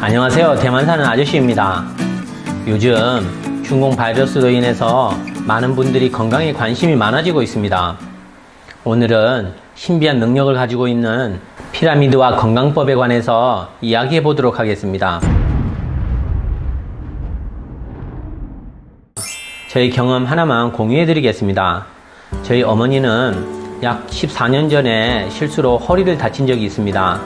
안녕하세요. 대만 사는 아저씨입니다. 요즘 중공 바이러스로 인해서 많은 분들이 건강에 관심이 많아지고 있습니다. 오늘은 신비한 능력을 가지고 있는 피라미드와 건강법에 관해서 이야기해 보도록 하겠습니다. 저희 경험 하나만 공유해 드리겠습니다. 저희 어머니는 약 14년 전에 실수로 허리를 다친 적이 있습니다.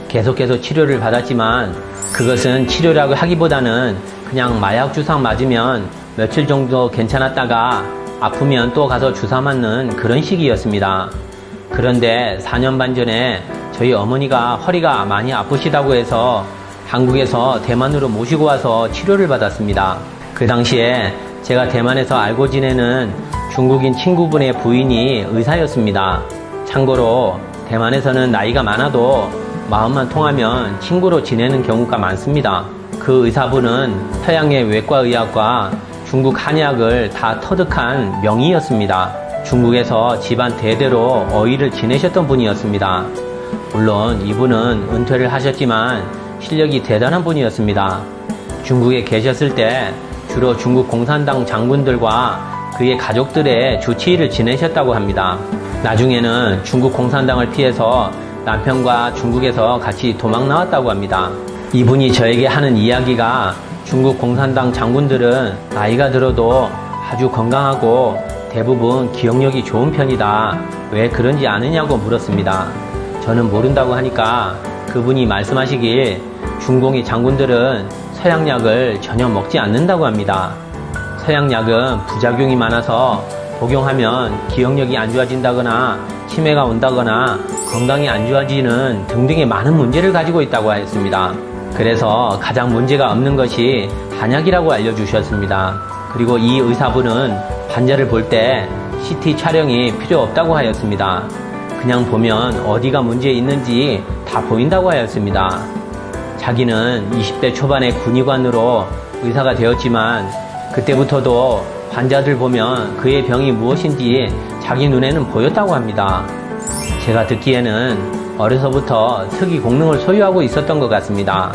계속해서 치료를 받았지만 그것은 치료라고 하기보다는 그냥 마약 주사 맞으면 며칠 정도 괜찮았다가 아프면 또 가서 주사 맞는 그런 시기였습니다. 그런데 4년 반 전에 저희 어머니가 허리가 많이 아프시다고 해서 한국에서 대만으로 모시고 와서 치료를 받았습니다. 그 당시에 제가 대만에서 알고 지내는 중국인 친구분의 부인이 의사였습니다. 참고로 대만에서는 나이가 많아도 마음만 통하면 친구로 지내는 경우가 많습니다. 그 의사분은 서양의 외과의학과 중국 한의학을 다 터득한 명의였습니다. 중국에서 집안 대대로 어의를 지내셨던 분이었습니다. 물론 이분은 은퇴를 하셨지만 실력이 대단한 분이었습니다. 중국에 계셨을 때 주로 중국 공산당 장군들과 그의 가족들의 주치의를 지내셨다고 합니다. 나중에는 중국 공산당을 피해서 남편과 중국에서 같이 도망 나왔다고 합니다. 이분이 저에게 하는 이야기가 중국 공산당 장군들은 나이가 들어도 아주 건강하고 대부분 기억력이 좋은 편이다. 왜 그런지 아느냐고 물었습니다. 저는 모른다고 하니까 그분이 말씀하시길 중공의 장군들은 서양약을 전혀 먹지 않는다고 합니다. 서양약은 부작용이 많아서 복용하면 기억력이 안 좋아진다거나 치매가 온다거나 건강이 안 좋아지는 등등의 많은 문제를 가지고 있다고 하였습니다. 그래서 가장 문제가 없는 것이 한약이라고 알려주셨습니다. 그리고 이 의사분은 환자를 볼 때 CT 촬영이 필요 없다고 하였습니다. 그냥 보면 어디가 문제 있는지 다 보인다고 하였습니다. 자기는 20대 초반의 군의관으로 의사가 되었지만 그때부터도 환자들 보면 그의 병이 무엇인지 자기 눈에는 보였다고 합니다. 제가 듣기에는 어려서부터 특이 공능을 소유하고 있었던 것 같습니다.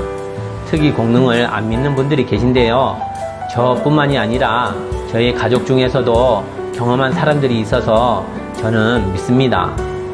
특이 공능을 안 믿는 분들이 계신데요. 저뿐만이 아니라 저희 가족 중에서도 경험한 사람들이 있어서 저는 믿습니다.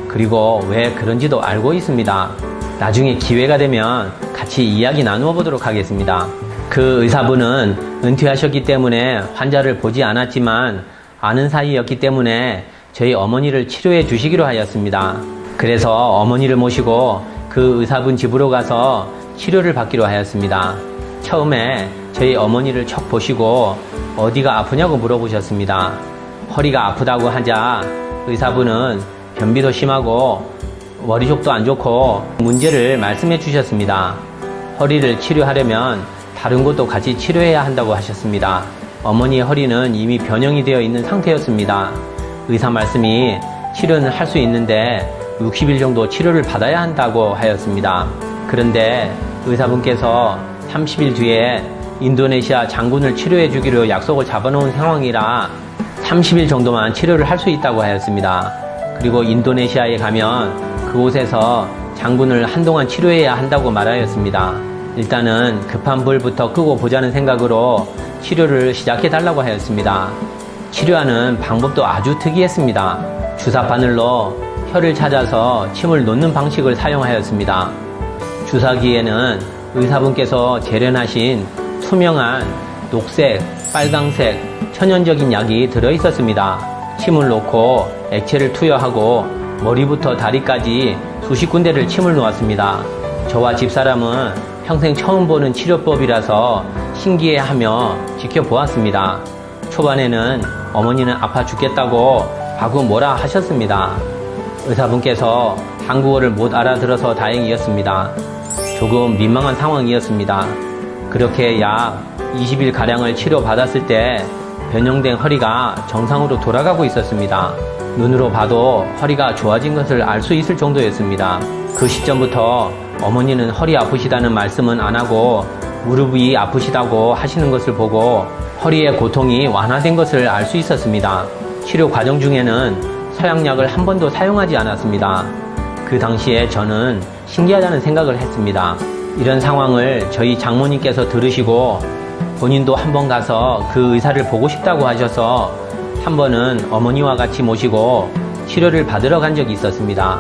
그리고 왜 그런지도 알고 있습니다. 나중에 기회가 되면 같이 이야기 나누어 보도록 하겠습니다. 그 의사분은 은퇴하셨기 때문에 환자를 보지 않았지만 아는 사이였기 때문에 저희 어머니를 치료해 주시기로 하였습니다. 그래서 어머니를 모시고 그 의사분 집으로 가서 치료를 받기로 하였습니다. 처음에 저희 어머니를 척 보시고 어디가 아프냐고 물어보셨습니다. 허리가 아프다고 하자 의사분은 변비도 심하고 머리속도 안 좋고 문제를 말씀해 주셨습니다. 허리를 치료하려면 다른 곳도 같이 치료해야 한다고 하셨습니다. 어머니의 허리는 이미 변형이 되어 있는 상태였습니다. 의사 말씀이 치료는 할 수 있는데 60일 정도 치료를 받아야 한다고 하였습니다. 그런데 의사분께서 30일 뒤에 인도네시아 장군을 치료해 주기로 약속을 잡아놓은 상황이라 30일 정도만 치료를 할 수 있다고 하였습니다. 그리고 인도네시아에 가면 그곳에서 장군을 한동안 치료해야 한다고 말하였습니다. 일단은 급한 불부터 끄고 보자는 생각으로 치료를 시작해 달라고 하였습니다. 치료하는 방법도 아주 특이했습니다. 주사 바늘로 혀를 찾아서 침을 놓는 방식을 사용하였습니다. 주사기에는 의사분께서 재련하신 투명한 녹색, 빨강색, 천연적인 약이 들어있었습니다. 침을 놓고 액체를 투여하고 머리부터 다리까지 수십 군데를 침을 놓았습니다. 저와 집사람은 평생 처음 보는 치료법이라서 신기해하며 지켜보았습니다. 초반에는 어머니는 아파 죽겠다고 마구 뭐라 하셨습니다. 의사분께서 한국어를 못 알아들어서 다행이었습니다. 조금 민망한 상황이었습니다. 그렇게 약 20일가량을 치료받았을 때 변형된 허리가 정상으로 돌아가고 있었습니다. 눈으로 봐도 허리가 좋아진 것을 알 수 있을 정도였습니다. 그 시점부터 어머니는 허리 아프시다는 말씀은 안 하고 무릎이 아프시다고 하시는 것을 보고 허리의 고통이 완화된 것을 알 수 있었습니다. 치료 과정 중에는 서양약을 한 번도 사용하지 않았습니다. 그 당시에 저는 신기하다는 생각을 했습니다. 이런 상황을 저희 장모님께서 들으시고 본인도 한번 가서 그 의사를 보고 싶다고 하셔서 한 번은 어머니와 같이 모시고 치료를 받으러 간 적이 있었습니다.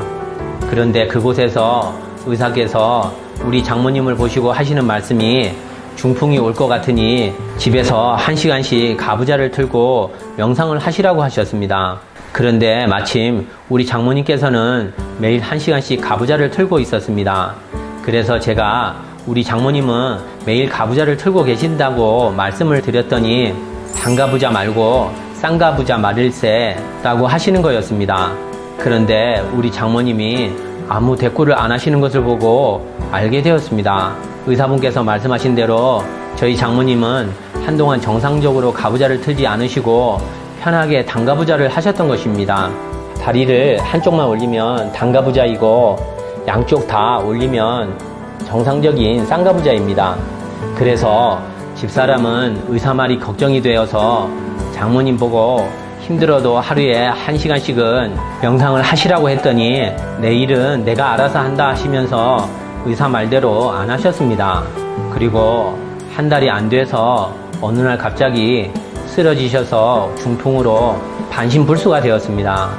그런데 그곳에서 의사께서 우리 장모님을 보시고 하시는 말씀이 중풍이 올 것 같으니 집에서 1시간씩 가부좌를 틀고 명상을 하시라고 하셨습니다. 그런데 마침 우리 장모님께서는 매일 1시간씩 가부좌를 틀고 있었습니다. 그래서 제가 우리 장모님은 매일 가부좌를 틀고 계신다고 말씀을 드렸더니 단가부좌 말고 쌍가부좌 말일세 라고 하시는 거였습니다. 그런데 우리 장모님이 아무 대꾸를 안 하시는 것을 보고 알게 되었습니다. 의사분께서 말씀하신 대로 저희 장모님은 한동안 정상적으로 가부좌를 틀지 않으시고 편하게 단가부좌를 하셨던 것입니다. 다리를 한쪽만 올리면 단가부좌이고 양쪽 다 올리면 정상적인 쌍가부좌입니다. 그래서 집사람은 의사 말이 걱정이 되어서 장모님 보고 힘들어도 하루에 1시간씩은 명상을 하시라고 했더니 내일은 내가 알아서 한다 하시면서 의사 말대로 안 하셨습니다. 그리고 한 달이 안 돼서 어느 날 갑자기 쓰러지셔서 중풍으로 반신불수가 되었습니다.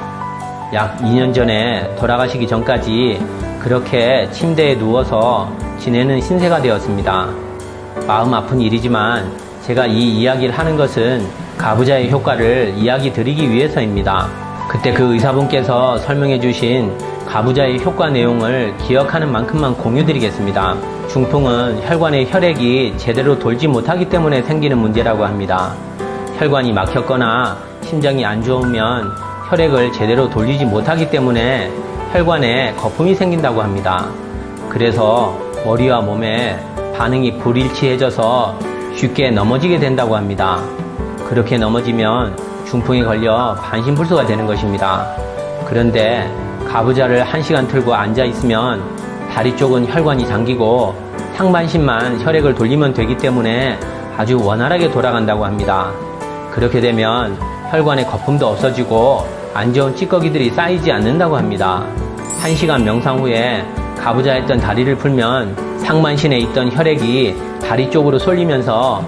약 2년 전에 돌아가시기 전까지 그렇게 침대에 누워서 지내는 신세가 되었습니다. 마음 아픈 일이지만 제가 이 이야기를 하는 것은 가부좌의 효과를 이야기 드리기 위해서입니다. 그때 그 의사분께서 설명해 주신 가부좌의 효과 내용을 기억하는 만큼만 공유드리겠습니다. 중풍은 혈관의 혈액이 제대로 돌지 못하기 때문에 생기는 문제라고 합니다. 혈관이 막혔거나 심장이 안 좋으면 혈액을 제대로 돌리지 못하기 때문에 혈관에 거품이 생긴다고 합니다. 그래서 머리와 몸에 반응이 불일치해져서 쉽게 넘어지게 된다고 합니다. 그렇게 넘어지면 중풍에 걸려 반신불수가 되는 것입니다. 그런데 가부좌를 1시간 틀고 앉아 있으면 다리 쪽은 혈관이 잠기고 상반신만 혈액을 돌리면 되기 때문에 아주 원활하게 돌아간다고 합니다. 그렇게 되면 혈관에 거품도 없어지고 안 좋은 찌꺼기들이 쌓이지 않는다고 합니다. 1시간 명상 후에 가부좌 했던 다리를 풀면 상반신에 있던 혈액이 다리 쪽으로 쏠리면서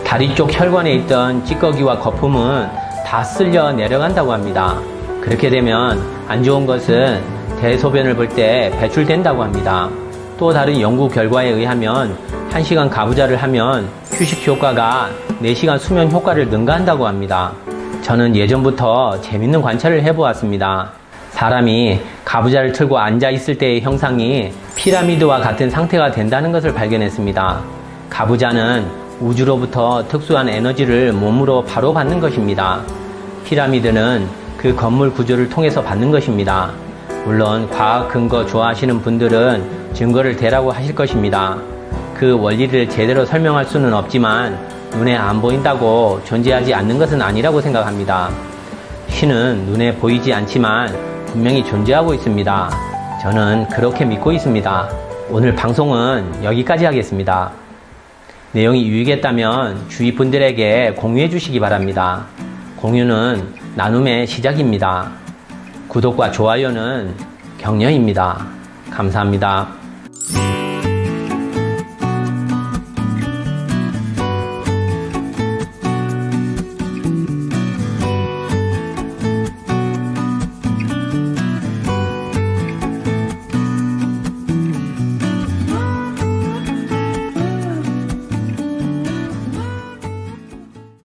다리 쪽 혈관에 있던 찌꺼기와 거품은 다 쓸려 내려간다고 합니다. 그렇게 되면 안 좋은 것은 대소변을 볼 때 배출된다고 합니다. 또 다른 연구 결과에 의하면 1시간 가부좌를 하면 휴식 효과가 4시간 수면 효과를 능가한다고 합니다. 저는 예전부터 재밌는 관찰을 해보았습니다. 사람이 가부좌를 틀고 앉아 있을 때의 형상이 피라미드와 같은 상태가 된다는 것을 발견했습니다. 가부좌는 우주로부터 특수한 에너지를 몸으로 바로 받는 것입니다. 피라미드는 그 건물 구조를 통해서 받는 것입니다. 물론 과학 근거 좋아하시는 분들은 증거를 대라고 하실 것입니다. 그 원리를 제대로 설명할 수는 없지만 눈에 안 보인다고 존재하지 않는 것은 아니라고 생각합니다. 신은 눈에 보이지 않지만 분명히 존재하고 있습니다. 저는 그렇게 믿고 있습니다. 오늘 방송은 여기까지 하겠습니다. 내용이 유익했다면 주위 분들에게 공유해 주시기 바랍니다. 공유는 나눔의 시작입니다. 구독과 좋아요는 격려입니다. 감사합니다.